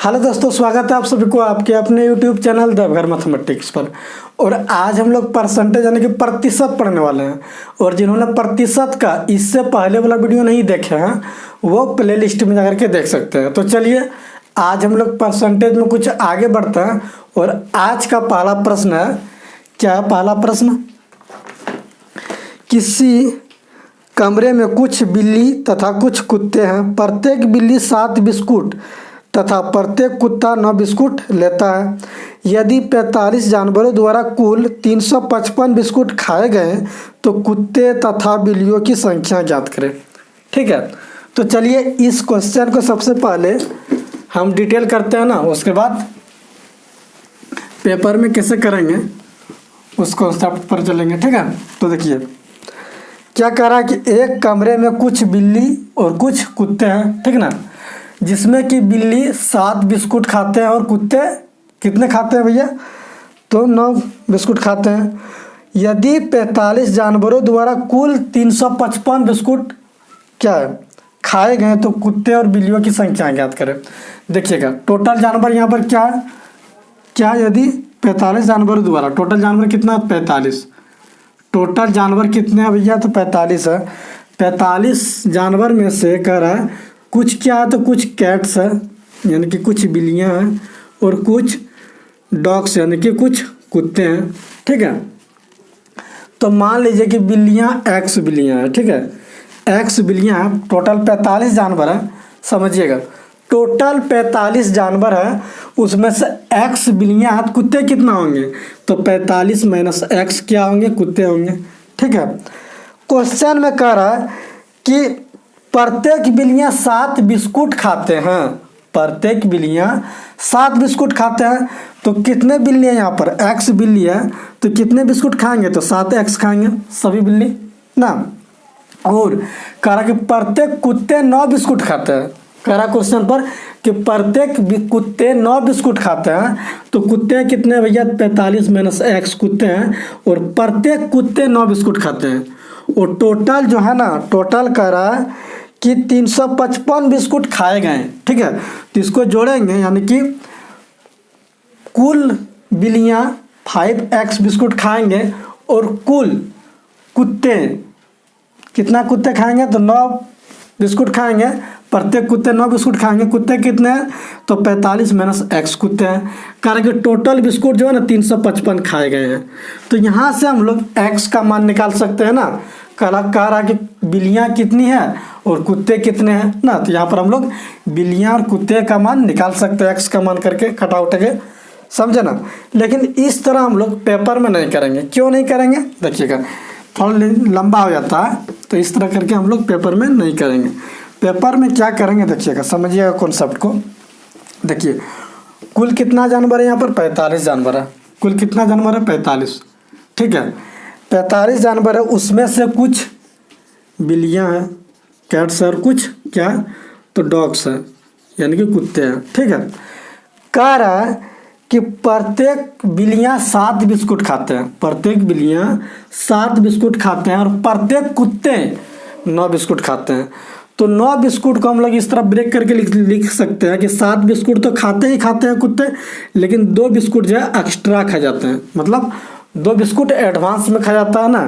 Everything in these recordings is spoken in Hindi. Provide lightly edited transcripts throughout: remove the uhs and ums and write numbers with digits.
हेलो दोस्तों, स्वागत है आप सभी को आपके अपने यूट्यूब चैनल देवघर मैथमेटिक्स पर। और आज हम लोग परसेंटेज यानी कि प्रतिशत पढ़ने वाले हैं। और जिन्होंने प्रतिशत का इससे पहले वाला वीडियो नहीं देखे हैं वो प्लेलिस्ट में जाकर के देख सकते हैं। तो चलिए आज हम लोग परसेंटेज में कुछ आगे बढ़ते हैं। और आज का पहला प्रश्न है, क्या है पहला प्रश्न? किसी कमरे में कुछ बिल्ली तथा कुछ कुत्ते हैं। प्रत्येक बिल्ली 7 बिस्कुट तथा प्रत्येक कुत्ता 9 बिस्कुट लेता है। यदि 45 जानवरों द्वारा कुल 355 बिस्कुट खाए गए तो कुत्ते तथा बिल्लियों की संख्या ज्ञात करें। ठीक है, तो चलिए इस क्वेश्चन को सबसे पहले हम डिटेल करते हैं ना, उसके बाद पेपर में कैसे करेंगे उस कॉन्सेप्ट पर चलेंगे। ठीक है, तो देखिए क्या कह रहा है कि एक कमरे में कुछ बिल्ली और कुछ कुत्ते हैं। ठीक ना, जिसमें कि बिल्ली 7 बिस्कुट खाते हैं और कुत्ते कितने खाते हैं भैया? तो 9 बिस्कुट खाते हैं। यदि 45 जानवरों द्वारा कुल 355 बिस्कुट क्या है खाए गए तो कुत्ते और बिल्लियों की संख्या ज्ञात करें। देखिएगा टोटल जानवर यहाँ पर क्या है, क्या यदि 45 जानवरों द्वारा टोटल जानवर कितना है? 45। टोटल जानवर कितने हैं भैया? तो 45 है। 45 जानवर में से कह रहा है कुछ क्या है, तो कुछ कैट्स है यानी कि कुछ बिल्लियां हैं और कुछ डॉग्स यानी कि कुछ कुत्ते हैं। ठीक है, तो मान लीजिए कि बिल्लियां एक्स बिल्लियां हैं। ठीक है, एक्स बिल्लियां हैं। टोटल 45 जानवर है, समझिएगा टोटल 45 जानवर है, उसमें से एक्स बिल्लियां हैं। कुत्ते कितना होंगे? तो 45 माइनस एक्स क्या होंगे? कुत्ते होंगे। ठीक है, क्वेश्चन में कह रहा है कि प्रत्येक बिल्लियां 7 बिस्कुट खाते हैं। प्रत्येक बिल्लियां 7 बिस्कुट खाते हैं। तो कितने बिल्ली हैं यहाँ पर? एक्स बिल्ली है तो कितने बिस्कुट खाएंगे? तो 7 एक्स खाएंगे सभी बिल्ली ना। और कह रहा कि प्रत्येक कुत्ते 9 बिस्कुट खाते हैं। कह रहा क्वेश्चन पर कि प्रत्येक कुत्ते 9 बिस्कुट खाते हैं। तो कुत्ते कितने भैया? 45 माइनस एक्स कुत्ते हैं और प्रत्येक कुत्ते 9 बिस्कुट खाते हैं। और टोटल जो है ना, टोटल कह रहा है कि 355 बिस्कुट खाए गए। ठीक है, तो इसको जोड़ेंगे यानी कि कुल बिल्लियां 5x बिस्कुट खाएंगे और कुल कुत्ते कितना कुत्ते खाएंगे? तो 9 बिस्कुट खाएंगे। प्रत्येक कुत्ते 9 बिस्कुट खाएंगे। कुत्ते कितने हैं? तो 45 माइनस एक्स कुत्ते हैं। कारण कि टोटल बिस्कुट जो है ना 355 खाए गए हैं। तो यहाँ से हम लोग एक्स का मान निकाल सकते हैं ना। कह रहा कि बिल्लियाँ कितनी हैं और कुत्ते कितने हैं ना। तो यहाँ पर हम लोग बिल्लियाँ और कुत्ते का मान निकाल सकते हैं एक्स का मान करके कटआउट के, समझे ना। लेकिन इस तरह हम लोग पेपर में नहीं करेंगे। क्यों नहीं करेंगे? देखिएगा थोड़ा लंबा हो जाता है, तो इस तरह करके हम लोग पेपर में नहीं करेंगे। पेपर में क्या करेंगे देखिएगा, समझिएगा कॉन्सेप्ट को। देखिए कुल कितना जानवर है यहाँ पर? 45 जानवर है। कुल कितना जानवर है? 45। ठीक है, 45 जानवर है, उसमें से कुछ बिल्लियाँ हैं कैट्स और कुछ क्या तो डॉग्स हैं यानी कि कुत्ते हैं। ठीक है, कह रहा है कि प्रत्येक बिल्लियाँ 7 बिस्कुट खाते हैं। प्रत्येक बिल्लियाँ 7 बिस्कुट खाते हैं और प्रत्येक कुत्ते 9 बिस्कुट खाते हैं। तो 9 बिस्कुट को हम लोग इस तरह ब्रेक करके लिख सकते हैं कि 7 बिस्कुट तो खाते ही खाते हैं कुत्ते, लेकिन 2 बिस्कुट जो है एक्स्ट्रा खा जाते हैं। मतलब 2 बिस्कुट एडवांस में खा जाता है ना,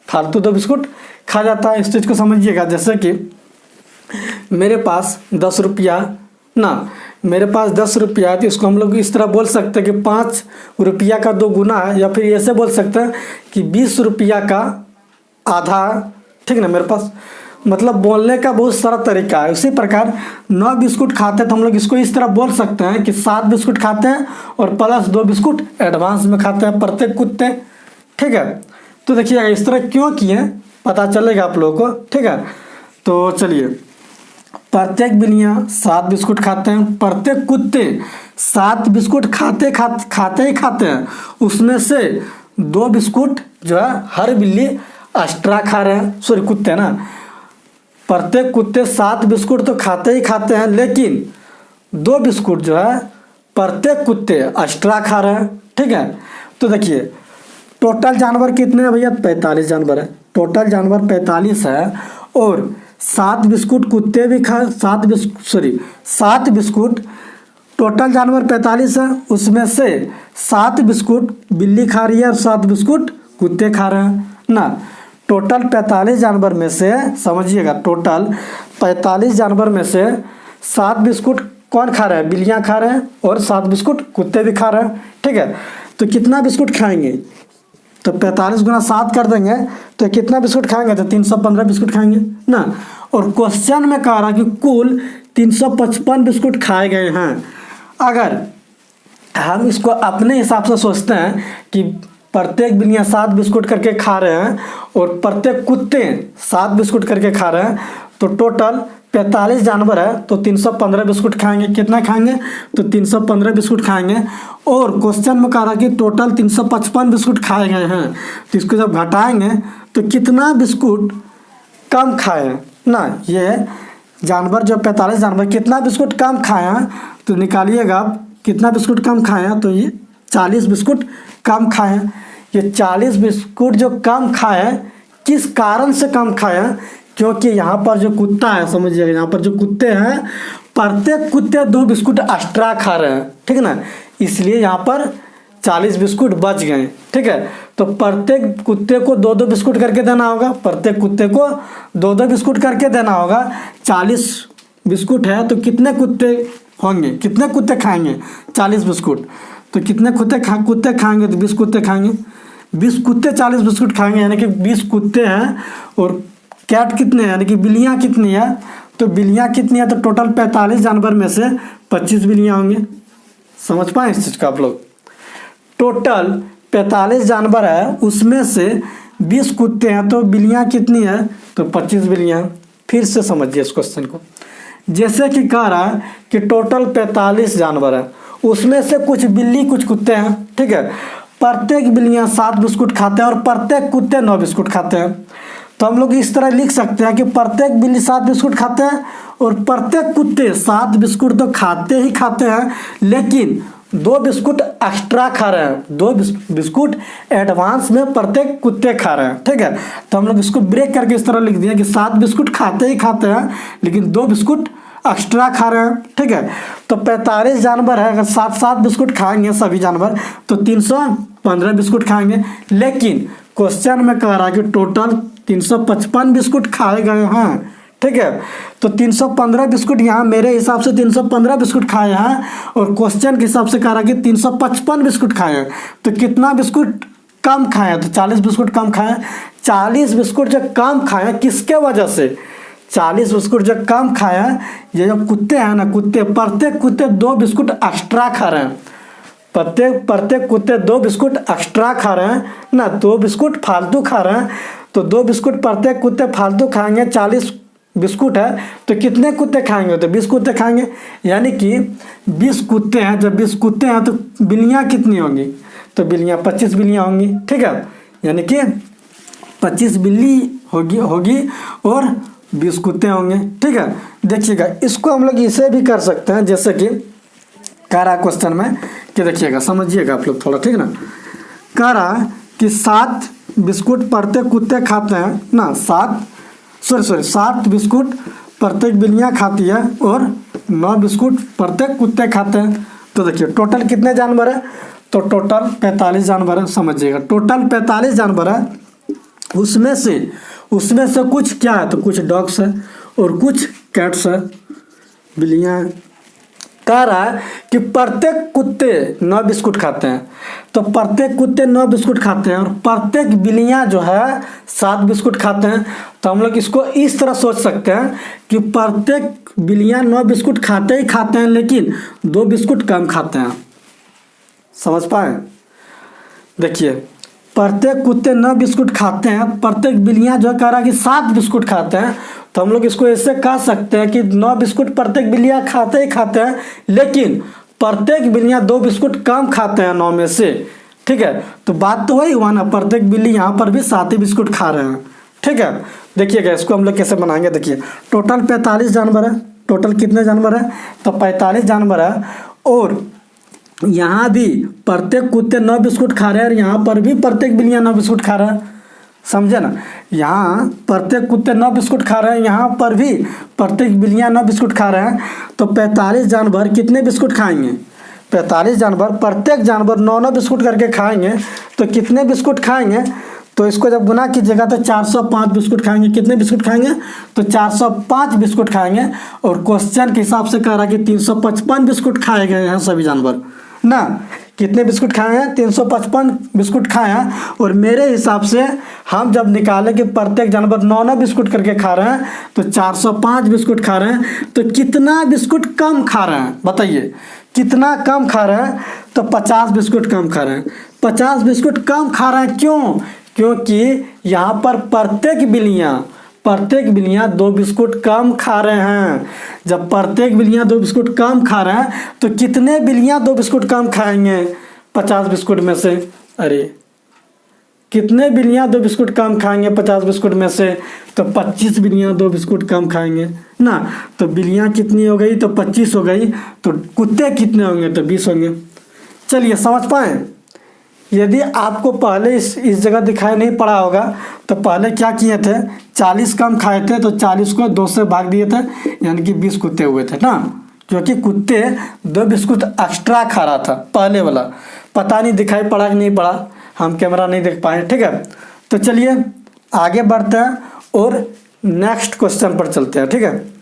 फालतू 2 बिस्कुट खा जाता है। इस चीज़ को समझिएगा। जैसे कि मेरे पास 10 रुपया ना, मेरे पास 10 रुपया, तो इसको हम लोग इस तरह बोल सकते हैं कि 5 रुपया का 2 गुना है, या फिर ऐसे बोल सकते हैं कि 20 रुपया का आधा। ठीक ना, मेरे पास मतलब बोलने का बहुत सारा तरीका है। उसी प्रकार 9 बिस्कुट खाते हैं तो हम लोग इसको इस तरह बोल सकते हैं कि 7 बिस्कुट खाते हैं और प्लस 2 बिस्कुट एडवांस में खाते हैं प्रत्येक कुत्ते। ठीक है, तो देखिएगा इस तरह क्यों किए पता चलेगा आप लोगों को। ठीक है, तो चलिए प्रत्येक बिल्लियाँ 7 बिस्कुट खाते हैं। प्रत्येक कुत्ते 7 बिस्कुट खाते ही खाते हैं। उसमें से 2 बिस्कुट जो है हर बिल्ली एक्स्ट्रा खा रहे हैं। सॉरी कुत्ते ना, प्रत्येक कुत्ते 7 बिस्कुट तो खाते ही खाते हैं, लेकिन 2 बिस्कुट जो है प्रत्येक कुत्ते एक्स्ट्रा खा रहे हैं। ठीक है, तो देखिए टोटल जानवर कितने हैं भैया? 45 जानवर है। टोटल जानवर 45 है और 7 बिस्कुट कुत्ते भी खा 7 बिस्कुट टोटल जानवर 45 है, उसमें से 7 बिस्कुट बिल्ली खा रही है और 7 बिस्कुट कुत्ते खा रहे हैं ना। टोटल 45 जानवर में से, समझिएगा, टोटल 45 जानवर में से 7 बिस्कुट कौन खा रहा है? बिल्लियाँ खा रहे हैं और 7 बिस्कुट कुत्ते भी खा रहे हैं। ठीक है, तो कितना बिस्कुट खाएंगे? तो 45 गुना 7 कर देंगे तो कितना बिस्कुट खाएंगे? तो 315 बिस्कुट खाएंगे ना। और क्वेश्चन में कह रहा कि कुल 355 बिस्कुट खाए गए हैं। अगर हम इसको अपने हिसाब से सोचते हैं कि प्रत्येक बिल्लियाँ 7 बिस्कुट करके खा रहे हैं और प्रत्येक कुत्ते 7 बिस्कुट करके खा रहे हैं, तो टोटल 45 जानवर है तो 315 बिस्कुट खाएंगे। कितना खाएंगे? तो 315 बिस्कुट खाएंगे। और क्वेश्चन में कह रहा कि टोटल 355 बिस्कुट खाए गए हैं, तो इसको जब घटाएंगे तो कितना बिस्कुट कम खाए ना। ये जानवर जो 45 जानवर कितना बिस्कुट कम खाए हैं, तो निकालिएगा आप कितना बिस्कुट कम खाए हैं। तो ये 40 बिस्कुट कम खाए हैं। ये 40 बिस्कुट जो कम खाए हैं, किस कारण से कम खाए हैं? क्योंकि यहाँ पर जो कुत्ता है, समझिएगा, यहाँ पर जो कुत्ते हैं, प्रत्येक कुत्ते 2 बिस्कुट एक्स्ट्रा खा रहे हैं। ठीक है ना, इसलिए यहाँ पर 40 बिस्कुट बच गए। ठीक है, तो प्रत्येक कुत्ते को 2-2 बिस्कुट करके देना होगा। प्रत्येक कुत्ते को 2-2 बिस्कुट करके देना होगा। 40 बिस्कुट है तो कितने कुत्ते होंगे? कितने कुत्ते खाएंगे? 40 बिस्कुट। तो कितने कुत्ते खाएंगे? तो 20 कुत्ते खाएंगे। 20 कुत्ते 40 बिस्कुट खाएंगे, यानी कि 20 कुत्ते हैं। और कैट कितने हैं, यानी कि बिल्लियाँ कितनी है? तो बिल्लियाँ कितनी है? तो टोटल 45 जानवर में से 25 बिल्लियाँ होंगी। समझ पाए इस चीज़ को आप लोग? टोटल 45 जानवर है, उसमें से 20 कुत्ते हैं, तो बिल्लियाँ कितनी है? तो 25 बिल्लियाँ। फिर से समझिए इस क्वेश्चन को। जैसे कि कह रहा है कि टोटल 45 जानवर है, उसमें से कुछ बिल्ली कुछ कुत्ते हैं। ठीक है, प्रत्येक बिल्लियाँ 7 बिस्कुट खाते हैं और प्रत्येक कुत्ते 9 बिस्कुट खाते हैं। तो हम लोग इस तरह लिख सकते हैं कि प्रत्येक बिल्ली 7 बिस्कुट खाते हैं और प्रत्येक कुत्ते 7 बिस्कुट तो खाते ही खाते हैं, लेकिन 2 बिस्कुट एक्स्ट्रा खा रहे हैं। 2 बिस्कुट एडवांस में प्रत्येक कुत्ते खा रहे हैं। ठीक है, तो हम लोग इसको ब्रेक करके इस तरह लिख दिया कि 7 बिस्कुट खाते ही खाते हैं, लेकिन 2 बिस्कुट एक्स्ट्रा खा रहे हैं। ठीक है, तो 45 जानवर है, अगर 7-7 बिस्कुट खाएंगे सभी जानवर तो 315 बिस्कुट खाएंगे। लेकिन क्वेश्चन में कह रहा है कि टोटल 355 बिस्कुट खाए गए हैं। ठीक है, तो 315 बिस्कुट यहाँ मेरे हिसाब से 315 बिस्कुट खाए हैं, और क्वेश्चन के हिसाब से कह रहा है कि 355 बिस्कुट खाए हैं। तो कितना बिस्कुट कम खाए हैं? तो 40 बिस्कुट कम खाए हैं। 40 बिस्कुट जो कम खाए हैं किसके वजह से? 40 बिस्कुट जो कम खाए हैं, ये जो कुत्ते हैं ना, प्रत्येक कुत्ते 2 बिस्कुट एक्स्ट्रा खा रहे हैं। प्रत्येक कुत्ते 2 बिस्कुट एक्स्ट्रा खा रहे हैं ना, 2 बिस्कुट फालतू खा रहे हैं। तो 2 बिस्कुट प्रत्येक कुत्ते फालतू खाएंगे। 40 बिस्कुट है तो कितने कुत्ते खाएंगे? तो 20 कुत्ते खाएंगे, यानी कि 20 कुत्ते हैं। जब 20 कुत्ते हैं तो बिल्लियाँ कितनी होंगी? तो बिल्लियाँ 25 बिल्लियाँ होंगी। ठीक है, यानी कि 25 बिल्ली होगी और 20 कुत्ते होंगे। ठीक है, देखिएगा, इसको हम लोग इसे भी कर सकते हैं, जैसे कि कह रहा क्वेश्चन में कि देखिएगा, समझिएगा आप लोग थोड़ा। ठीक है ना, कह रहा कि 7 बिस्कुट प्रत्येक कुत्ते खाते हैं ना, 7 बिस्कुट प्रत्येक बिल्लियाँ खाती है और 9 बिस्कुट प्रत्येक कुत्ते खाते हैं। तो देखिए टोटल कितने जानवर है? तो टोटल 45 जानवर है। समझिएगा, टोटल 45 जानवर है, उसमें से कुछ क्या है? तो कुछ डॉग्स है और कुछ कैट्स है, बिल्लियाँ। कह रहा है कि प्रत्येक कुत्ते 9 बिस्कुट खाते हैं, तो प्रत्येक कुत्ते 9 बिस्कुट खाते हैं और प्रत्येक बिल्लियाँ जो है 7 बिस्कुट खाते हैं। तो हम लोग इसको इस तरह सोच सकते हैं कि प्रत्येक बिल्लियाँ 9 बिस्कुट खाते ही खाते हैं, लेकिन 2 बिस्कुट कम खाते हैं। समझ पाए? देखिए, प्रत्येक कुत्ते 9 बिस्कुट खाते हैं, प्रत्येक बिल्लियाँ जो कह रहा है कि 7 बिस्कुट खाते हैं। तो हम लोग इसको ऐसे कह सकते हैं कि 9 बिस्कुट प्रत्येक बिल्लियाँ खाते ही खाते हैं, लेकिन प्रत्येक बिल्लियाँ 2 बिस्कुट कम खाते हैं 9 में से। ठीक है, तो बात तो वही हुआ ना, प्रत्येक बिल्ली यहाँ पर भी 7 ही बिस्कुट खा रहे हैं। ठीक है, देखिएगा इसको हम लोग कैसे बनाएंगे। देखिए, टोटल 45 जानवर है। टोटल कितने जानवर है? तो 45 जानवर है, और यहाँ भी प्रत्येक कुत्ते 9 बिस्कुट खा रहे हैं और यहाँ पर भी प्रत्येक बिल्लियाँ 9 बिस्कुट खा रहा है। समझे ना। यहाँ प्रत्येक कुत्ते 9 बिस्कुट खा रहे हैं, यहाँ पर भी प्रत्येक बिल्लियाँ 9 बिस्कुट खा रहे हैं। तो 45 जानवर कितने बिस्कुट खाएंगे? 45 जानवर, प्रत्येक जानवर 9 बिस्कुट करके खाएंगे तो कितने बिस्कुट खाएंगे? तो इसको जब गुना कीजिएगा तो 405 बिस्कुट खाएंगे। कितने बिस्कुट खाएंगे? तो 405 बिस्कुट खाएंगे। और क्वेश्चन के हिसाब से कह रहा है कि 355 बिस्कुट खाए गए हैं सभी जानवर ना। कितने बिस्कुट खाए हैं? 355 बिस्कुट खाए हैं। और मेरे हिसाब से हम जब निकालें कि प्रत्येक जानवर 9 बिस्कुट करके खा रहे हैं तो 405 बिस्कुट खा रहे हैं। तो कितना बिस्कुट कम खा रहे हैं बताइए? कितना कम खा रहे हैं? तो 50 बिस्कुट कम खा रहे हैं। 50 बिस्कुट कम खा रहे हैं, क्यों? क्योंकि यहाँ पर प्रत्येक बिल्लियाँ 2 बिस्कुट कम खा रहे हैं। जब प्रत्येक बिल्लियाँ 2 बिस्कुट कम खा रहे हैं तो कितने बिल्लियाँ 2 बिस्कुट कम खाएंगे 50 बिस्कुट में से? अरे कितने बिल्लियाँ 2 बिस्कुट कम खाएंगे 50 बिस्कुट में से? तो 25 बिल्लियाँ 2 बिस्कुट कम खाएंगे ना। तो बिल्लियाँ कितनी हो गई? तो 25 हो गई। तो कुत्ते कितने होंगे? तो 20 होंगे। चलिए समझ पाए। यदि आपको पहले इस जगह दिखाई नहीं पड़ा होगा तो पहले क्या किए थे? 40 कम खाए थे तो 40 को 2 से भाग दिए थे, यानी कि 20 कुत्ते हुए थे ना। क्योंकि कुत्ते 2 बिस्कुट एक्स्ट्रा खा रहा था पहले वाला। पता नहीं दिखाई पड़ा कि नहीं पड़ा, हम कैमरा नहीं देख पाए। ठीक है, तो चलिए आगे बढ़ते हैं और नेक्स्ट क्वेश्चन पर चलते हैं। ठीक है,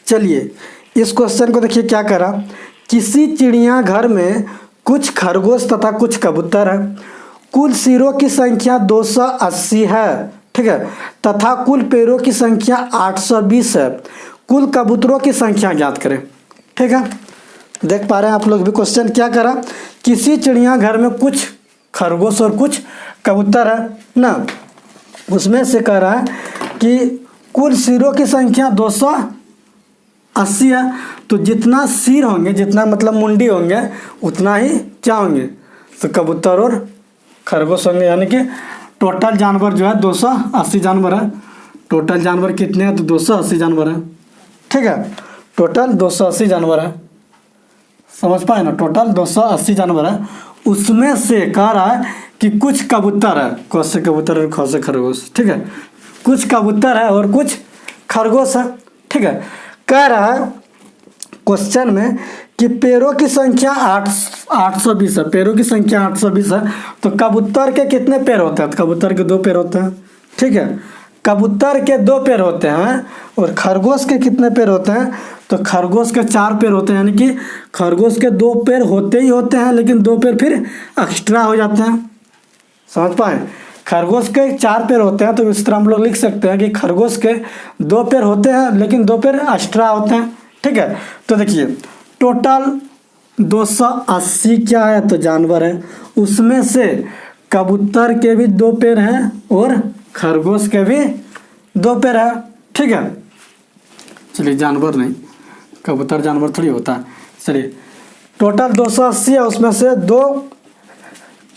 चलिए इस क्वेश्चन को देखिए क्या करा। किसी चिड़ियाघर में कुछ खरगोश तथा कुछ कबूतर है। कुल सिरों की संख्या 280 है, ठीक है, तथा कुल पैरों की संख्या 820 है। कुल कबूतरों की संख्या ज्ञात करें। ठीक है, देख पा रहे हैं आप लोग भी क्वेश्चन क्या करा। किसी चिड़ियाघर में कुछ खरगोश और कुछ कबूतर है ना। उसमें से कह रहा है कि कुल सिरों की संख्या 280 है। तो जितना सिर होंगे, जितना मतलब मुंडी होंगे, उतना ही क्या होंगे? तो कबूतर और खरगोश होंगे। यानी कि टोटल जानवर जो है 280 जानवर है। टोटल जानवर कितने हैं? तो 280 जानवर है। ठीक है, टोटल 280 जानवर है। समझ पाए ना, टोटल 280 जानवर है। उसमें से कह रहा है कि कुछ कबूतर है, क से कबूतर और ख से खरगोश। ठीक है, कुछ कबूतर है और कुछ खरगोश है। ठीक है, कह रहा है क्वेश्चन में कि पैरों की संख्या 820 है। पैरों की संख्या 820 है। तो कबूतर के कितने पैर होते हैं? तो कबूतर के 2 पैर होते हैं। ठीक है, कबूतर के 2 पैर होते हैं। और खरगोश के कितने पैर होते हैं? तो खरगोश के 4 पैर होते हैं। यानी कि खरगोश के 2 पैर होते ही होते हैं, लेकिन 2 पैर फिर एक्स्ट्रा हो जाते हैं। समझ पाए, खरगोश के 4 पैर होते हैं। तो इस तरह हम लोग लिख सकते हैं कि खरगोश के 2 पैर होते हैं, लेकिन 2 पैर एक्स्ट्रा होते हैं। ठीक है, तो देखिए टोटल 280 क्या है? तो जानवर है। उसमें से कबूतर के भी 2 पैर हैं और खरगोश के भी 2 पैर है। ठीक है, चलिए जानवर नहीं, कबूतर जानवर थोड़ी होता है। चलिए टोटल 280 है। उसमें से 2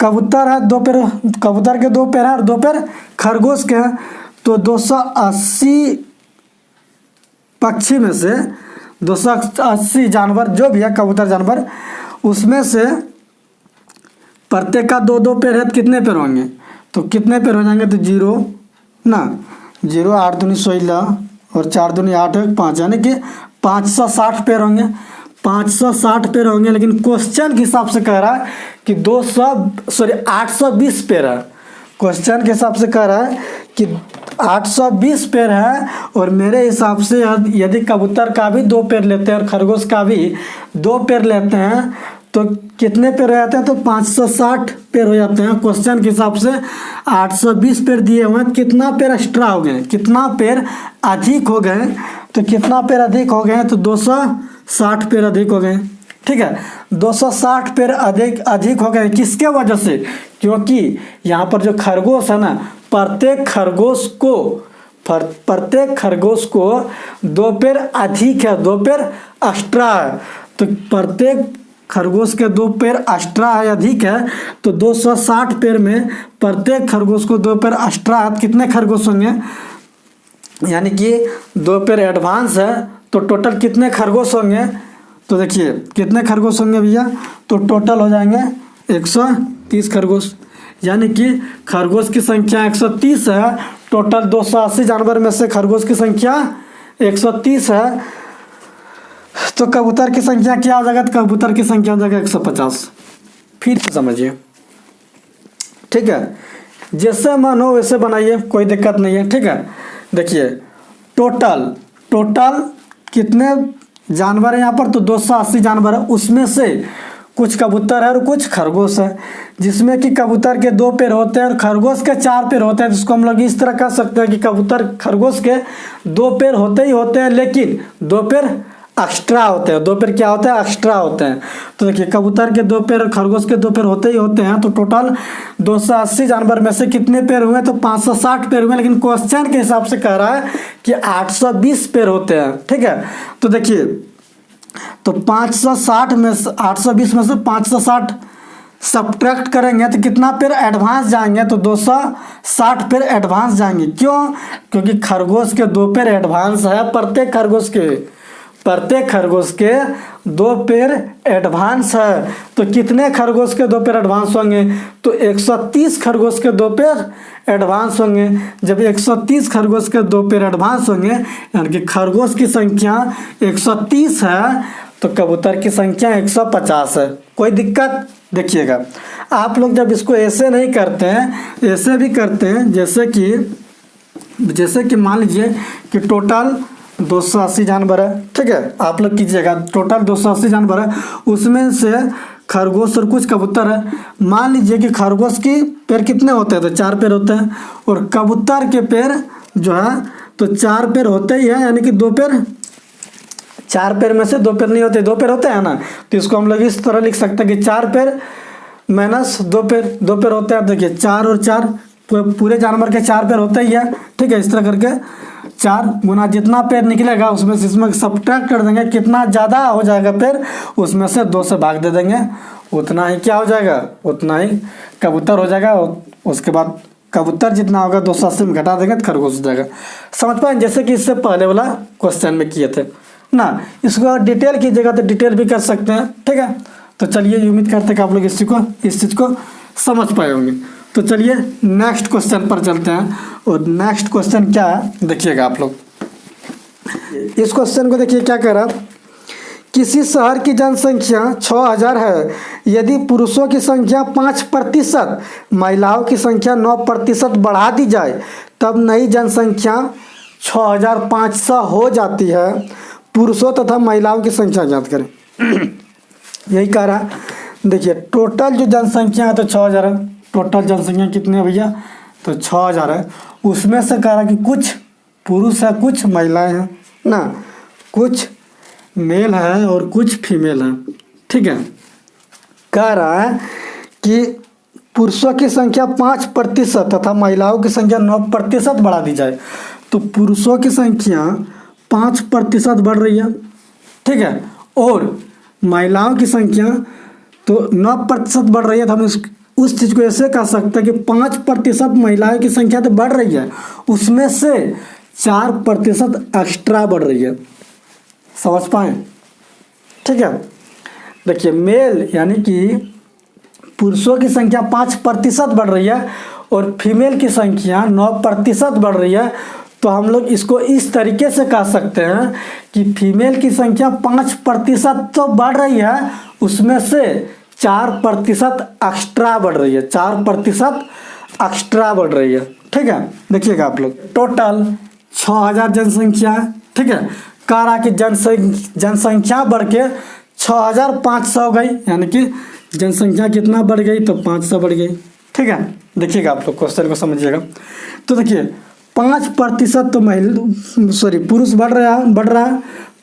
कबूतर है, 2 पैर, कबूतर के 2 पैर है और 2 पैर खरगोश के हैं। तो 280 पक्षी में से 280 जानवर जो भी है कबूतर जानवर, उसमें से प्रत्येक का 2-2 पैर है। तो कितने पैर होंगे? तो कितने पैर हो जाएंगे? तो 0 ना, 0 8 दूनी 16 और 4 दूनी 8 5, यानी कि 560 पैर होंगे। 560 पैर होंगे। लेकिन क्वेश्चन के हिसाब से कह रहा है कि 820 पैर है। क्वेश्चन के हिसाब से कह रहा है कि 820 पैर है। और मेरे हिसाब से यदि कबूतर का भी 2 पैर लेते हैं और खरगोश का भी 2 पैर लेते हैं तो कितने पैर हो जाते हैं? तो 560 पैर हो जाते हैं। क्वेश्चन के हिसाब से 820 पैर दिए हुए हैं। कितना पैर एक्स्ट्रा हो गए? कितना पैर अधिक हो गए? तो कितना पैर अधिक हो गए? तो 260 पैर अधिक हो गए। ठीक है, 260 पैर अधिक हो गए। किसके वजह से? क्योंकि यहाँ पर जो खरगोश है ना, प्रत्येक खरगोश को 2 पैर अधिक है, 2 पैर एक्स्ट्रा है। तो प्रत्येक खरगोश के 2 पैर एक्स्ट्रा है, अधिक है। तो 260 पैर में प्रत्येक खरगोश को 2 पैर एक्स्ट्रा है। कितने खरगोश होंगे? यानी कि 2 पैर एडवांस है। तो टोटल कितने खरगोश होंगे? तो देखिए कितने खरगोश होंगे भैया? तो टोटल हो जाएंगे 130 खरगोश। यानी कि खरगोश की संख्या 130 है। टोटल 280 जानवर में से खरगोश की संख्या 130 है, तो कबूतर की संख्या क्या हो जाएगा? तो कबूतर की संख्या हो जाएगा 150। फिर से समझिए, ठीक है, जैसे मन हो वैसे बनाइए, कोई दिक्कत नहीं है, ठीक है। देखिए टोटल कितने जानवर है यहाँ पर? तो 280 जानवर है, उसमें से कुछ कबूतर है और कुछ खरगोश है, जिसमें कि कबूतर के 2 पैर होते हैं और खरगोश के 4 पैर होते हैं। जिसको हम लोग इस तरह कह सकते हैं कि कबूतर खरगोश के 2 पैर होते ही होते हैं, लेकिन 2 पैर एक्स्ट्रा होते हैं। 2 पैर क्या होते हैं? एक्स्ट्रा होते हैं। तो देखिए कबूतर के 2 पैर और खरगोश के 2 पैर होते ही होते हैं। तो टोटल 280 जानवर में से कितने पैर हुए? तो 560 पैर हुए, लेकिन क्वेश्चन के हिसाब से कह रहा है कि 820 पैर होते हैं, ठीक है। तो देखिए, तो 560 में से 820 में से 560 सब्ट्रैक्ट करेंगे तो कितना पैर एडवांस जाएंगे? तो 260 पैर एडवांस जाएंगे। क्यों? क्योंकि खरगोश के 2 पैर एडवांस है, प्रत्येक खरगोश के 2 पैर एडवांस है। तो कितने खरगोश के 2 पैर एडवांस होंगे? तो 130 खरगोश के 2 पैर एडवांस होंगे। जब 130 खरगोश के 2 पैर एडवांस होंगे, यानी कि खरगोश की संख्या 130 है, तो कबूतर की संख्या 150 है। कोई दिक्कत? देखिएगा, आप लोग जब इसको ऐसे नहीं करते हैं, ऐसे भी करते हैं, जैसे कि मान लीजिए कि टोटल 280 जानवर है, ठीक है। आप लोग कीजिएगा, टोटल 280 जानवर है, उसमें से खरगोश और कुछ कबूतर है। मान लीजिए कि खरगोश की पैर कितने होते हैं? तो 4 पैर होते हैं, और कबूतर के पैर जो है तो 4 पैर होते ही है, यानी कि 2 पैर, 4 पैर में से 2 पैर नहीं होते, 2 पैर होते हैं ना। तो इसको हम लोग इस तरह लिख सकते हैं कि 4 पैर माइनस 2 पैर, 2 पैर होते हैं। देखिए 4 और 4, पूरे जानवर के 4 पैर होते ही है, ठीक है। इस तरह करके 4 गुना जितना पैर निकलेगा उसमें से इसमें सब्ट्रैक्ट कर देंगे, कितना ज़्यादा हो जाएगा पैर उसमें से 2 से भाग दे देंगे, उतना ही क्या हो जाएगा? उतना ही कबूतर हो जाएगा। उसके बाद कबूतर जितना होगा 280 में घटा देंगे तो खरगोश हो जाएगा। समझ पाए? जैसे कि इससे पहले वाला क्वेश्चन में किए थे ना। इसको डिटेल कीजिएगा तो डिटेल भी कर सकते हैं, ठीक है। तो चलिए, उम्मीद करते हैं कि आप लोग इस चीज़ को समझ पाए होंगे। तो चलिए नेक्स्ट क्वेश्चन पर चलते हैं, और नेक्स्ट क्वेश्चन क्या है देखिएगा आप लोग। इस क्वेश्चन को देखिए क्या कह रहा, किसी शहर की जनसंख्या 6000 है, यदि पुरुषों की संख्या 5%, महिलाओं की संख्या 9% बढ़ा दी जाए, तब नई जनसंख्या 6500 हो जाती है। पुरुषों तथा महिलाओं की संख्या ज्ञात करें। यही कह रहा है। देखिए टोटल जो जनसंख्या है तो 6000 है। टोटल जनसंख्या कितनी है भैया? तो 6000 है। उसमें से कह रहा कि कुछ पुरुष है, कुछ महिलाएं हैं ना, कुछ मेल है और कुछ फीमेल है, ठीक है। कह रहा है कि पुरुषों की संख्या 5% तथा महिलाओं की संख्या 9% बढ़ा दी जाए। तो पुरुषों की संख्या 5% बढ़ रही है, ठीक है, और महिलाओं की संख्या तो 9% बढ़ रही है। तो हम उस चीज़ को ऐसे कह सकते हैं कि 5% महिलाओं की संख्या तो बढ़ रही है, उसमें से 4% एक्स्ट्रा बढ़ रही है। समझ पाए? ठीक है। देखिए मेल यानी कि पुरुषों की संख्या 5% बढ़ रही है और फीमेल की संख्या 9% बढ़ रही है। तो हम लोग इसको इस तरीके से कह सकते हैं कि फीमेल की संख्या 5% तो बढ़ रही है, उसमें से 4% एक्स्ट्रा बढ़ रही है, 4% एक्स्ट्रा बढ़ रही है, ठीक है। देखिएगा आप लोग, टोटल 6000 जनसंख्या, ठीक है, कह रहा कि जनसंख्या बढ़ के 6500 हो गई, यानी कि जनसंख्या कितना बढ़ गई? तो 500 बढ़ गई, ठीक है। देखिएगा आप लोग क्वेश्चन को समझिएगा। तो देखिए 5% तो पुरुष बढ़ रहा है,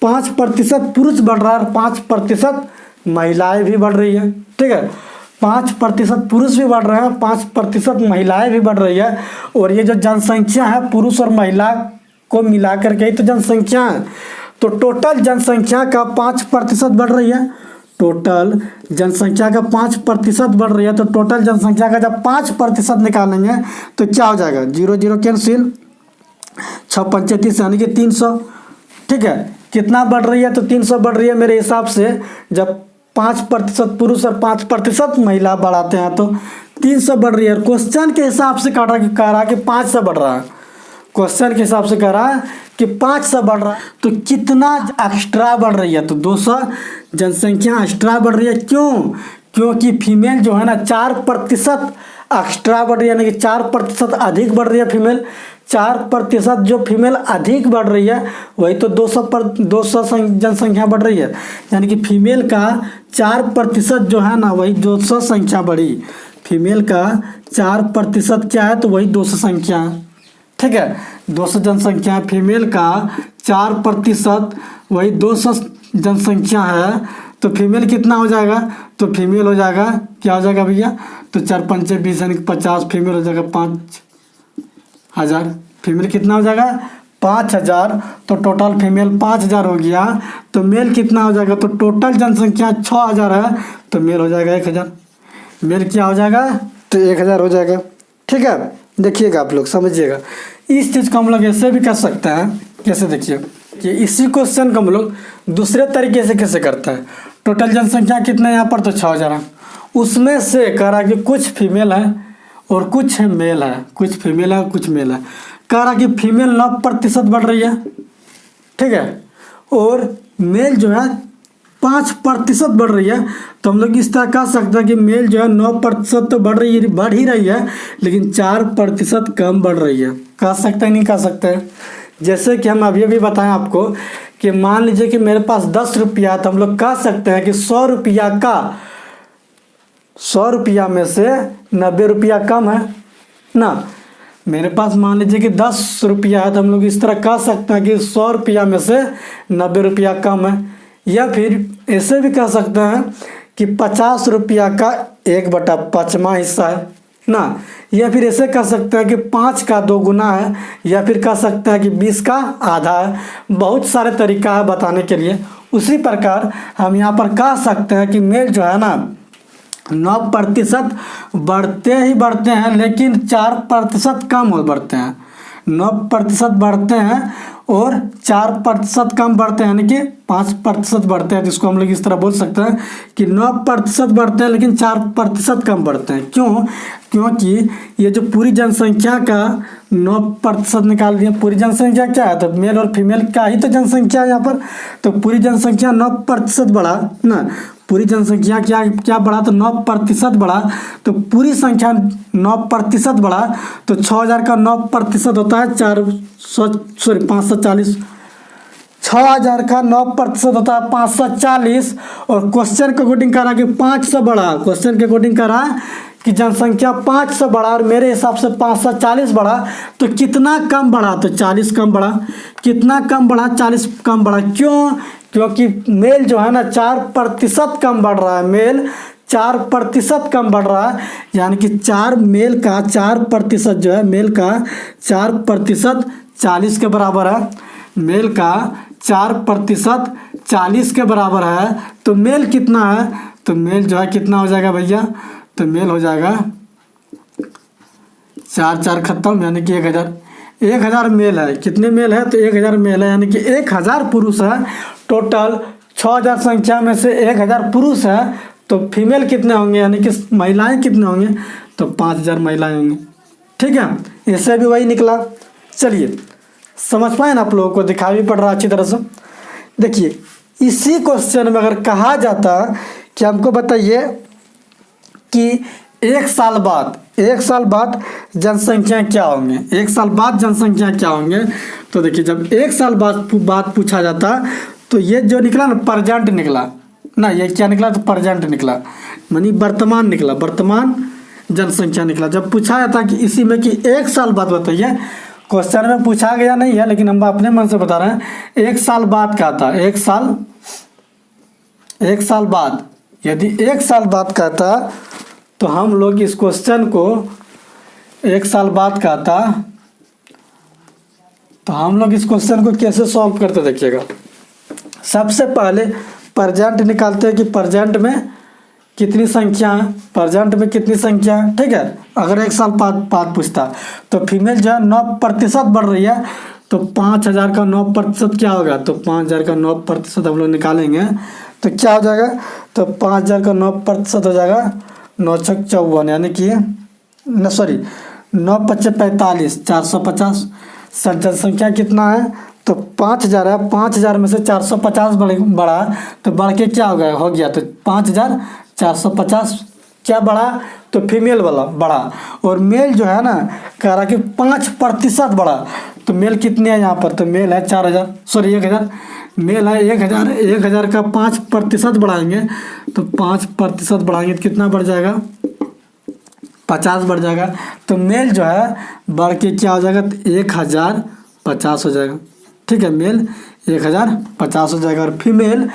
5% पुरुष बढ़ रहा है और 5% महिलाएं भी बढ़ रही है, ठीक है। 5% पुरुष भी बढ़ रहे हैं, 5% महिलाएं भी बढ़ रही है। और ये जो जनसंख्या है पुरुष और महिला को मिला करके ही तो जनसंख्या है। तो टोटल जनसंख्या का 5% बढ़ रही है, टोटल जनसंख्या का 5% बढ़ रही है। तो टोटल जनसंख्या का जब 5% निकालेंगे तो क्या हो जाएगा? 0 0 कैंसिल, 6 5 30 यानी कि 300, ठीक है। कितना बढ़ रही है? तो 300 बढ़ रही है। मेरे हिसाब से जब 5% पुरुष और 5% महिला बढ़ाते हैं तो 300 बढ़ रही है, क्वेश्चन के हिसाब से कह रहा कि 500 बढ़ रहा है, क्वेश्चन के हिसाब से कह रहा है कि 500 बढ़ रहा है, तो कितना एक्स्ट्रा बढ़ रही है? तो 200 जनसंख्या एक्स्ट्रा बढ़ रही है। क्यों? क्योंकि फीमेल जो है ना 4% एक्स्ट्रा बढ़ रही है, यानी कि 4% अधिक बढ़ रही है फीमेल। 4% जो फीमेल अधिक बढ़ रही है वही तो 200 जनसंख्या बढ़ रही है, यानी कि फीमेल का 4% जो है ना वही 200 संख्या बढ़ी। फीमेल का 4% क्या है? तो वही 200 संख्या, ठीक है। 200 जनसंख्या, फीमेल का 4% वही 200 जनसंख्या है, तो फीमेल कितना हो जाएगा? तो फीमेल हो जाएगा, क्या हो जाएगा भैया? तो 4 पंचे 20 यानी 50, फीमेल हो जाएगा 5000। फीमेल कितना हो जाएगा? 5000। तो टोटल फीमेल 5000 हो गया, तो मेल कितना हो जाएगा? तो टोटल जनसंख्या 6000 है, तो मेल हो जाएगा 1000। मेल क्या हो जाएगा? तो 1000 हो जाएगा, ठीक है। देखिएगा आप लोग समझिएगा, इस चीज़ को हम लोग ऐसे भी कर सकते हैं। कैसे? देखिए कि इसी क्वेश्चन को हम लोग दूसरे तरीके से कैसे करते हैं। टोटल जनसंख्या कितना यहाँ पर? तो 6000 है। उसमें से कह रहा कि कुछ फीमेल है और कुछ मेल है, कुछ फीमेल है और कुछ मेल है। कह रहा कि फीमेल 9% बढ़ रही है, ठीक है, और मेल जो है 5% बढ़ रही है। तो हम लोग इस तरह कह सकते हैं कि मेल जो है 9% तो बढ़ ही रही है, लेकिन 4% कम बढ़ रही है। कह सकते हैं? नहीं कह सकते हैं? जैसे कि हम अभी भी बताएं आपको कि मान लीजिए कि मेरे पास 10 रुपया, तो हम लोग कह सकते हैं कि 100 रुपया में से 90 रुपया कम है ना। मेरे पास मान लीजिए कि 10 रुपया है, तो हम लोग इस तरह कह सकते हैं कि 100 रुपया में से 90 रुपया कम है। या फिर ऐसे भी कह सकते हैं कि 50 रुपया का 1/5वां हिस्सा है ना। या फिर ऐसे कह सकते हैं कि 5 का 2 गुना है, या फिर कह सकते हैं कि 20 का आधा है। बहुत सारे तरीका है बताने के लिए। उसी प्रकार हम यहाँ पर कह सकते हैं कि मेल जो है ना 9% बढ़ते ही बढ़ते हैं, लेकिन 4% कम हो बढ़ते हैं। 9% बढ़ते हैं और 4% कम बढ़ते हैं, यानी कि 5% बढ़ते हैं। जिसको हम लोग इस तरह बोल सकते हैं कि 9% बढ़ते हैं लेकिन 4% कम बढ़ते हैं। क्यों? क्योंकि ये जो पूरी जनसंख्या का 9% निकाल दिया। पूरी जनसंख्या क्या है? तो मेल और फीमेल का ही तो जनसंख्या है यहाँ पर। तो पूरी जनसंख्या 9% बढ़ा ना। पूरी जनसंख्या क्या बढ़ा? तो 9% बढ़ा। तो पूरी संख्या 9% बढ़ा, तो 6000 का 9% होता है 540। 6000 का 9% होता है 540। और क्वेश्चन के अकॉर्डिंग कह रहा है कि 500 बढ़ा। क्वेश्चन के अकॉर्डिंग कह रहा है कि जनसंख्या 500 बढ़ा और मेरे हिसाब से 540 बढ़ा। तो कितना कम बढ़ा? तो 40 कम बढ़ा। कितना कम बढ़ा? 40 कम बढ़ा। क्यों? क्योंकि मेल जो है ना 4% कम बढ़ रहा है। मेल 4% कम बढ़ रहा है, यानी कि मेल का 4% जो है, मेल का 4% 40 के बराबर है। मेल का 4% 40 के बराबर है। तो मेल कितना है? तो मेल जो है कितना हो जाएगा भैया? तो मेल हो जाएगा 4 खत्म, यानी कि 1000। 1000 मेल है। कितने मेल है? तो 1000 मेल है, यानी कि 1000 पुरुष है। टोटल 6000 संख्या में से 1000 पुरुष है, तो फीमेल कितने होंगे, यानी कि महिलाएं कितने होंगे? तो 5000 महिलाएं होंगी, ठीक है। इससे भी वही निकला। चलिए समझ पाए ना आप लोगों को? दिखा भी पड़ रहा अच्छी तरह से। देखिए इसी क्वेश्चन में अगर कहा जाता कि हमको बताइए कि 1 साल बाद जनसंख्या क्या होंगे, 1 साल बाद जनसंख्या क्या होंगे। तो देखिए जब 1 साल बाद पूछा जाता, तो ये जो निकला ना प्रेजेंट निकला ना। ये क्या निकला? तो प्रेजेंट निकला, यानी वर्तमान निकला, वर्तमान जनसंख्या निकला। जब पूछा जाता कि इसी में कि 1 साल बाद बताइए, क्वेश्चन में पूछा गया नहीं है लेकिन हम अपने मन से बता रहे हैं। 1 साल बाद क्या था? 1 साल बाद, यदि 1 साल बाद कहता तो हम लोग इस क्वेश्चन को 1 साल बाद कहता तो हम लोग इस क्वेश्चन को कैसे सॉल्व करते देखिएगा। सबसे पहले प्रेजेंट निकालते हैं कि प्रेजेंट में कितनी संख्या है, प्रेजेंट में कितनी संख्या है, ठीक है। अगर 1 साल बाद पूछता तो फीमेल जो है 9% बढ़ रही है, तो 5000 का 9% क्या होगा? तो 5000 का 9% हम लोग निकालेंगे तो क्या हो जाएगा? तो 5000 का 9% हो जाएगा 9 छक 54 यानी कि न सॉरी 9 पच्चे 45 450। सर जनसंख्या कितना है तो 5000 है, 5000 में से 450 बढ़ा तो बढ़ के क्या हो गया तो 5450 क्या बढ़ा तो फीमेल वाला बढ़ा। और मेल जो है ना कह रहा कि 5% बढ़ा, तो मेल कितने हैं यहाँ पर तो मेल है 4000 सॉरी 1000, मेल है 1000, 1000 का 5% बढ़ाएंगे तो 5% बढ़ाएंगे तो कितना बढ़ जाएगा 50 बढ़ जाएगा। तो मेल जो है बढ़ के क्या हो जाएगा तो 1050 हो जाएगा। ठीक है, मेल 1050 हो जाएगा और फीमेल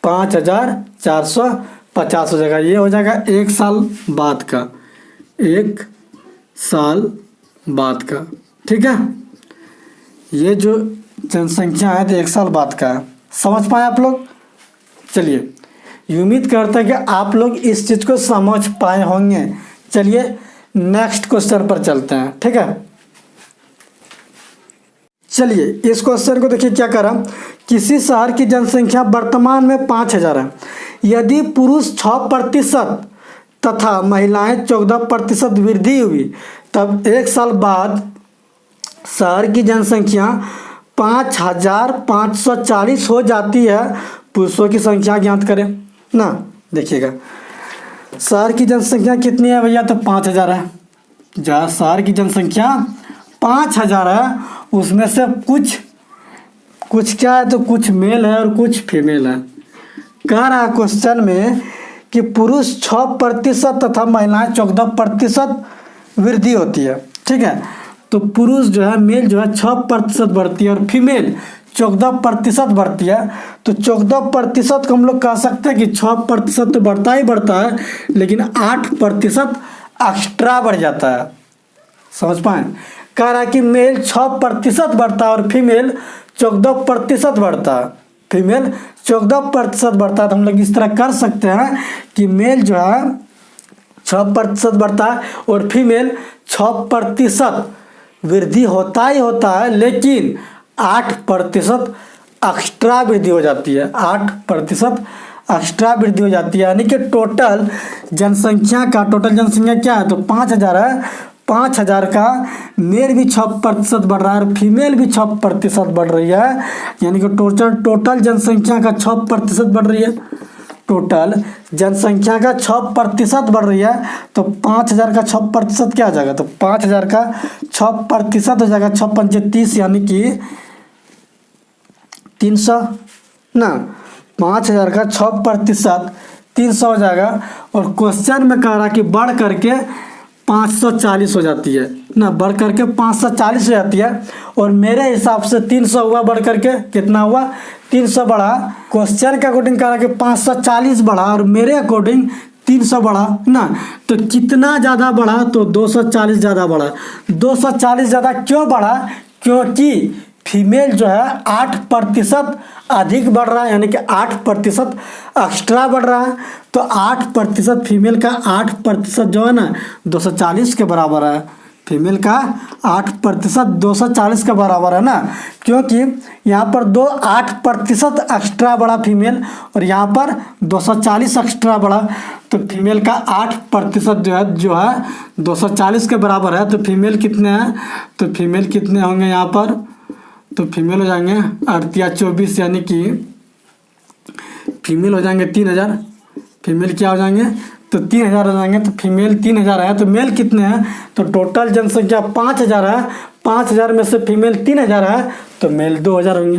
5450 हो जाएगा। ये हो जाएगा 1 साल बाद का, 1 साल बाद का। ठीक है, ये जो जनसंख्या है तो 1 साल बाद का है। समझ पाए आप लोग? चलिए उम्मीद करते हैं कि आप लोग इस चीज़ को समझ पाए होंगे। चलिए नेक्स्ट क्वेश्चन पर चलते हैं। ठीक है, चलिए इस क्वेश्चन को देखिए क्या करा। किसी शहर की जनसंख्या वर्तमान में 5000 है। यदि पुरुष 6% तथा महिलाएं 14% वृद्धि हुई तब 1 साल बाद शहर की जनसंख्या 5540 हो जाती है। पुरुषों की संख्या ज्ञात करें ना। देखिएगा शहर की जनसंख्या कितनी है भैया तो 5000 है। जहाँ शहर की जनसंख्या 5000 है उसमें से कुछ क्या है तो कुछ मेल है और कुछ फीमेल है। कह रहा है क्वेश्चन में कि पुरुष 6% तथा महिलाएं 14% वृद्धि होती है। ठीक है, तो पुरुष जो है मेल जो है 6% बढ़ती है और फीमेल 14% बढ़ती है। तो 14% को हम लोग कह सकते हैं कि 6% तो बढ़ता ही बढ़ता है लेकिन 8% एक्स्ट्रा बढ़ जाता है। समझ पाए? कह रहा है कि मेल 6% बढ़ता है और फीमेल 14% बढ़ता है। फीमेल 14% बढ़ता है तो हम लोग इस तरह कर सकते हैं कि मेल जो है 6% बढ़ता है और फीमेल 6% वृद्धि होता ही होता है लेकिन 8% एक्स्ट्रा वृद्धि हो जाती है। 8% एक्स्ट्रा वृद्धि हो जाती है यानी कि टोटल जनसंख्या क्या है तो 5000 है। 5000 का मेल भी 6% बढ़ रहा है और फीमेल भी 6% बढ़ रही है यानी कि टोटल जनसंख्या का 6% बढ़ रही है। टोटल जनसंख्या का 6% बढ़ रही है तो 5000 का 6% क्या आ जाएगा तो 5000 का 6% हो जाएगा 6 पंचे 30 यानी कि 300 ना। 5000 का 6% 300 हो जाएगा और क्वेश्चन में कह रहा कि बढ़ करके 540 हो जाती है ना, बढ़ करके 540 हो जाती है। और मेरे हिसाब से 300 हुआ बढ़ करके कितना हुआ 300 बढ़ा। क्वेश्चन के अकॉर्डिंग कह रहा कि 540 बढ़ा और मेरे अकॉर्डिंग 300 बढ़ा ना। तो कितना ज़्यादा बढ़ा तो 240 ज़्यादा बढ़ा। 240 ज़्यादा क्यों बढ़ा? क्योंकि फीमेल जो है 8% अधिक बढ़ रहा है यानी कि 8% एक्स्ट्रा बढ़ रहा है। तो 8% फीमेल का 8% जो है ना 240 के बराबर है। फीमेल का 8% 240 के बराबर है ना, क्योंकि यहाँ पर 8% एक्स्ट्रा बढ़ा फीमेल और यहाँ पर 240 एक्स्ट्रा बढ़ा। तो फीमेल का 8% जो है 240 के बराबर है। तो फीमेल कितने हैं तो फीमेल कितने होंगे यहाँ पर तो फीमेल हो जाएंगे 8 या 24 यानी कि फीमेल हो जाएंगे 3000। फीमेल क्या हो जाएंगे तो 3000 हो जाएंगे। तो फीमेल 3000 है तो मेल कितने हैं तो टोटल जनसंख्या 5000 है। 5000 में से फीमेल 3000 है तो मेल 2000 होंगे।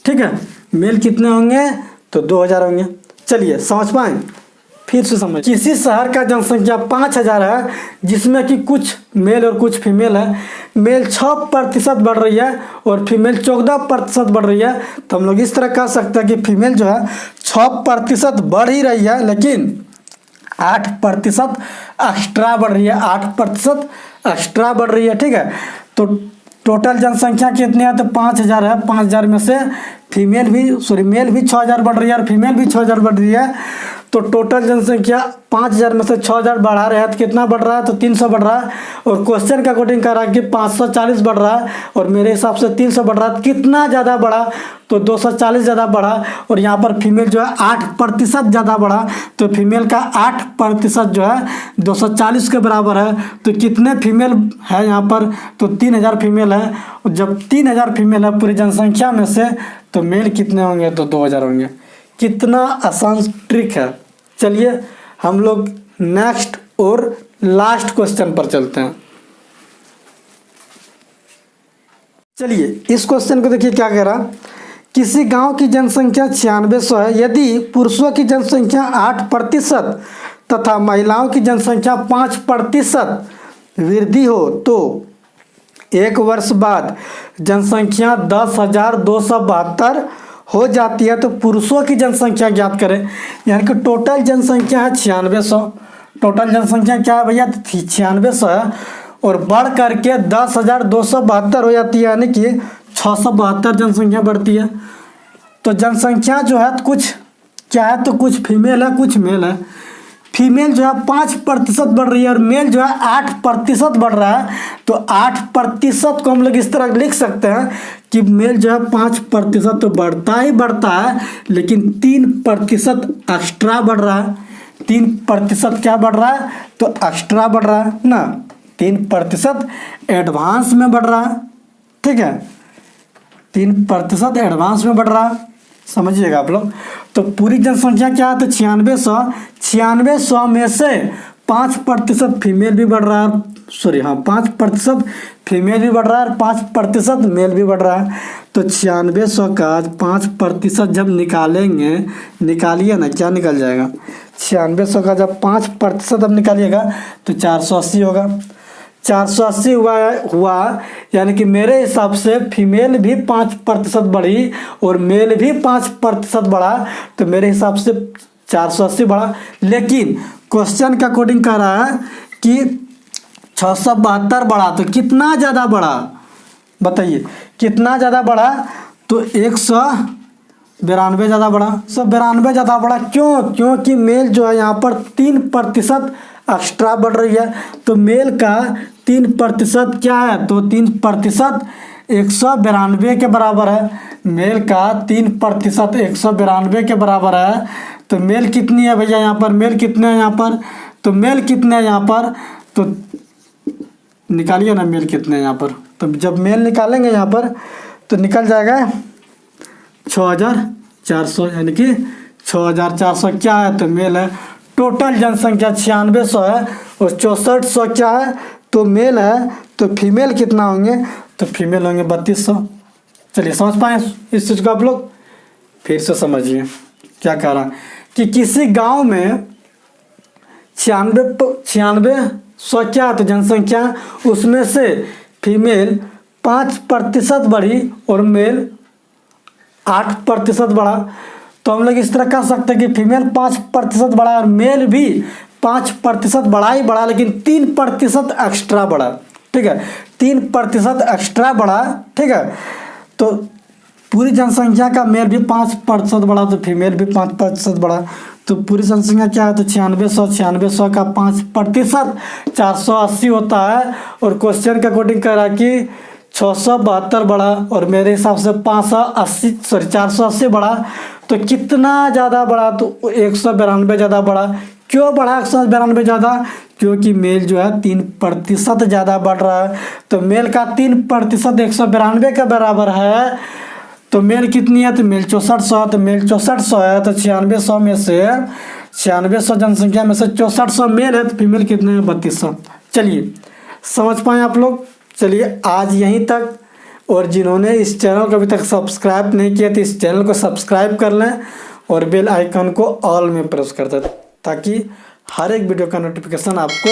ठीक है, मेल कितने होंगे तो 2000 होंगे। चलिए समझ पाए? फिर से समझ। किसी शहर का जनसंख्या 5000 है जिसमें कि कुछ मेल और कुछ फीमेल है। मेल 6% बढ़ रही है और फीमेल 14% बढ़ रही है। तो हम लोग इस तरह कह सकते हैं कि फीमेल जो है 6% बढ़ ही रही है लेकिन 8% एक्स्ट्रा बढ़ रही है। 8% एक्स्ट्रा बढ़ रही है। ठीक है, तो टोटल जनसंख्या कितनी है तो 5000 है। 5000 में से मेल भी 6000 बढ़ रही है और फीमेल भी 6000 बढ़ रही है। तो टोटल जनसंख्या 5000 में से 6000 बढ़ा रहे हैं तो कितना बढ़ रहा है, तो 300 बढ़ रहा है। और क्वेश्चन का अकॉर्डिंग कर रहा है कि 540 बढ़ रहा है और मेरे हिसाब से 300 बढ़ रहा है। कितना ज़्यादा बढ़ा, तो 240 ज़्यादा बढ़ा। और यहाँ पर फीमेल जो है 8% ज़्यादा बढ़ा, तो फीमेल का 8% जो है 240 के बराबर है। तो कितने फीमेल है यहाँ पर, तो 3000 फीमेल है। और जब 3000 फीमेल है पूरी जनसंख्या में से, तो मेल कितने होंगे, तो 2000 होंगे। कितना आसान ट्रिक है। चलिए हम लोग नेक्स्ट और लास्ट क्वेश्चन पर चलते हैं। चलिए इस क्वेश्चन को देखिए क्या कह रहा। किसी गांव की जनसंख्या 9600 है। यदि पुरुषों की जनसंख्या 8% तथा महिलाओं की जनसंख्या 5% वृद्धि हो तो 1 वर्ष बाद जनसंख्या 10,272 हो जाती है। तो पुरुषों की जनसंख्या ज्ञात करें। यानी कि टोटल जनसंख्या है 9600। टोटल जनसंख्या क्या है भैया, 9600 है और बढ़ करके 10,272 हो जाती है, यानी कि 672 जनसंख्या बढ़ती है। तो जनसंख्या जो है कुछ क्या है, तो कुछ फीमेल है कुछ मेल है। फीमेल जो है 5% बढ़ रही है और मेल जो है 8% बढ़ रहा है। तो 8% को हम लोग इस तरह लिख सकते हैं कि मेल जो है 5% तो बढ़ता ही बढ़ता है, लेकिन 3% एक्स्ट्रा बढ़ रहा है। 3% क्या बढ़ रहा है, तो एक्स्ट्रा बढ़ रहा है ना। 3% एडवांस में बढ़ रहा है, ठीक है। 3% एडवांस में बढ़ रहा है, समझिएगा आप लोग। तो पूरी जनसंख्या क्या है, तो 9600 में से 5% फीमेल भी बढ़ रहा है, सॉरी हाँ 5% फीमेल भी बढ़ रहा है और 5% मेल भी बढ़ रहा है। तो 9600 का 5% जब निकालेंगे, निकालिए ना, क्या निकल जाएगा। 9600 का जब 5% अब निकालिएगा तो 480 होगा। 480 हुआ यानी कि मेरे हिसाब से फीमेल भी 5% बढ़ी और मेल भी 5% बढ़ा। तो मेरे हिसाब से 480 बढ़ा। लेकिन क्वेश्चन का अकॉर्डिंग कह रहा है कि 672 बढ़ा। तो कितना ज़्यादा बढ़ा बताइए, कितना ज़्यादा बढ़ा, तो 192 ज़्यादा बढ़ा। 192 ज़्यादा बढ़ा क्यों, क्योंकि मेल जो है यहाँ पर 3% एक्स्ट्रा बढ़ रही है। तो मेल का 3% क्या है, तो 3% 192 के बराबर है। मेल का 3% 192 के बराबर है। तो मेल कितनी है भैया यहाँ पर, मेल कितने हैं यहाँ पर, तो मेल कितने हैं यहाँ पर, तो निकालिए ना मेल कितने हैं यहाँ पर। तो जब मेल निकालेंगे यहाँ पर तो निकल जाएगा 6400, यानी कि 6400 क्या है, तो मेल है। टोटल जनसंख्या 9600 है और 6400 क्या है, तो मेल है। तो फीमेल कितना होंगे, तो फीमेल होंगे 3200। चलिए समझ पाए इस चीज़ को आप लोग, फिर से समझिए क्या कह रहा है कि किसी गांव में 9600 क्या है, तो जनसंख्या, उसमें से फीमेल 5% बढ़ी और मेल 8% बढ़ा। तो हम लोग इस तरह कह सकते हैं कि फीमेल 5% बढ़ा और मेल भी 5% बढ़ा ही बढ़ा, लेकिन 3% एक्स्ट्रा बढ़ा, ठीक है। 3% एक्स्ट्रा बढ़ा, ठीक है। तो पूरी जनसंख्या का मेल भी 5% बढ़ा तो फीमेल भी 5% बढ़ा। तो पूरी जनसंख्या क्या है, तो 9600 का 5% 480 होता है। और क्वेश्चन के अकॉर्डिंग कह रहा है कि 672 बढ़ा और मेरे हिसाब से 480 बढ़ा। तो कितना ज़्यादा बढ़ा, तो 192 ज़्यादा बढ़ा। क्यों बढ़ा 192 ज़्यादा, क्योंकि मेल जो है 3% ज़्यादा बढ़ रहा है। तो मेल का 3% 192 के बराबर है। तो मेल कितनी है, तो मेल 6400, तो मेल 6400 है। तो 9600 में से 9600 जनसंख्या में से 6400 मेल है, तो फीमेल कितने हैं, 3200। चलिए समझ पाए आप लोग। चलिए आज यहीं तक। और जिन्होंने इस चैनल को अभी तक सब्सक्राइब नहीं किया तो इस चैनल को सब्सक्राइब कर लें और बेल आइकन को ऑल में प्रेस कर दें, ताकि हर एक वीडियो का नोटिफिकेशन आपको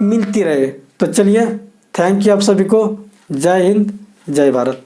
मिलती रहे। तो चलिए थैंक यू आप सभी को। जय हिंद, जय भारत।